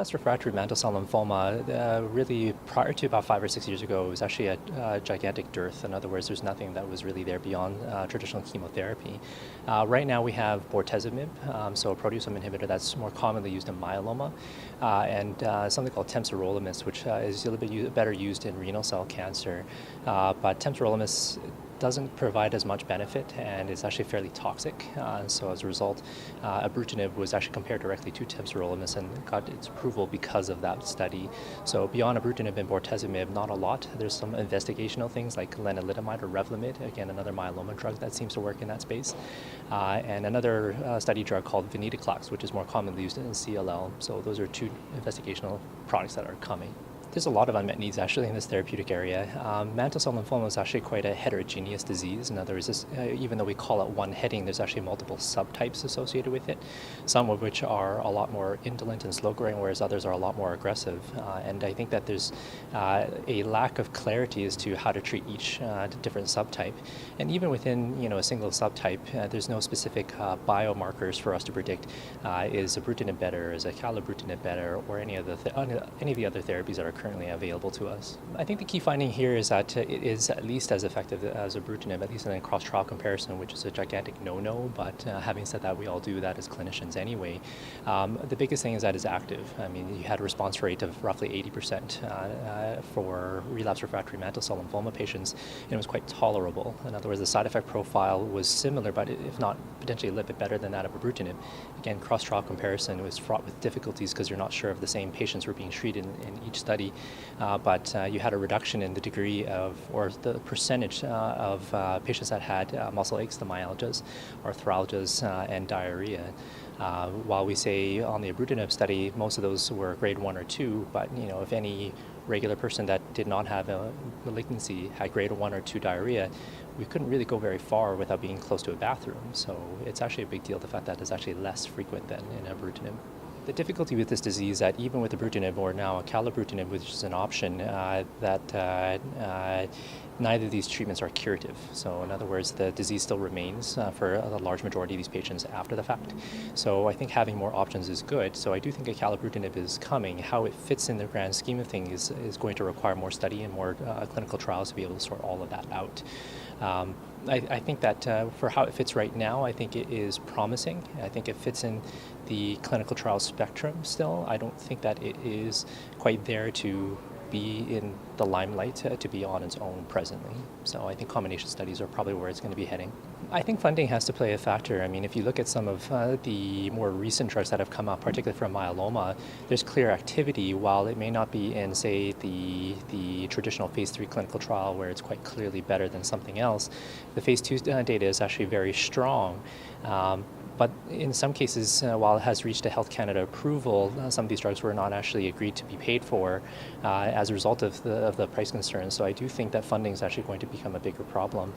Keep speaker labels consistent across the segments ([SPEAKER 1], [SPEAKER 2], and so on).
[SPEAKER 1] relapsed refractory mantle cell lymphoma, really prior to about 5 or 6 years ago, it was actually a gigantic dearth. In other words, there's nothing that was really there beyond traditional chemotherapy. Right now we have bortezomib, so a proteasome inhibitor that's more commonly used in myeloma, and something called temsirolimus, which is a little bit better used in renal cell cancer. But temsirolimus doesn't provide as much benefit and is actually fairly toxic. So as a result, ibrutinib was actually compared directly to temsirolimus and got its approval because of that study. So beyond ibrutinib and bortezomib, not a lot. There's some investigational things like lenalidomide or Revlimid, again, another myeloma drug that seems to work in that space. And another study drug called venetoclax, which is more commonly used in CLL. So those are two investigational products that are coming. There's a lot of unmet needs actually in this therapeutic area. Mantle cell lymphoma is actually quite a heterogeneous disease. In other words, even though we call it one heading, there's actually multiple subtypes associated with it, some of which are a lot more indolent and slow-growing, whereas others are a lot more aggressive. And I think that there's a lack of clarity as to how to treat each different subtype. And even within a single subtype, there's no specific biomarkers for us to predict is ibrutinib better, is acalabrutinib better, or any of the other therapies that are currently available to us. I think the key finding here is that it is at least as effective as ibrutinib, at least in a cross-trial comparison, which is a gigantic no-no, but having said that, we all do that as clinicians anyway. The biggest thing is that it's active. I mean, you had a response rate of roughly 80% for relapsed refractory mantle cell lymphoma patients, and it was quite tolerable. In other words, the side effect profile was similar, but if not potentially a little bit better than that of ibrutinib. Again, cross-trial comparison was fraught with difficulties because you're not sure if the same patients were being treated in each study. But you had a reduction in the degree of, or the percentage of patients that had muscle aches, the myalgias, arthralgias, and diarrhea. While we say on the ibrutinib study, most of those were grade 1 or 2, but if any regular person that did not have a malignancy had grade 1 or 2 diarrhea, we couldn't really go very far without being close to a bathroom. So it's actually a big deal, the fact that it's actually less frequent than in ibrutinib. The difficulty with this disease is that even with ibrutinib or now acalabrutinib, which is an option, neither of these treatments are curative. So in other words, the disease still remains for a large majority of these patients after the fact. So I think having more options is good. So I do think acalabrutinib is coming. How it fits in the grand scheme of things is going to require more study and more clinical trials to be able to sort all of that out. I think that for how it fits right now, I think it is promising. I think it fits in the clinical trial spectrum still. I don't think that it is quite there to be in the limelight to be on its own presently. So I think combination studies are probably where it's going to be heading. I think funding has to play a factor. I mean, if you look at some of the more recent drugs that have come out, particularly for myeloma, there's clear activity. While it may not be in, say, the traditional phase 3 clinical trial where it's quite clearly better than something else, the phase 2 data is actually very strong. But in some cases, while it has reached a Health Canada approval, some of these drugs were not actually agreed to be paid for as a result of the price concerns. So I do think that funding is actually going to become a bigger problem.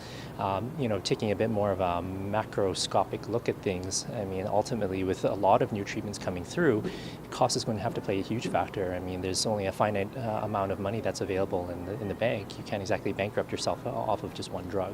[SPEAKER 1] Taking a bit more of a macroscopic look at things, I mean, ultimately with a lot of new treatments coming through, cost is going to have to play a huge factor. I mean, there's only a finite amount of money that's available in the bank. You can't exactly bankrupt yourself off of just one drug.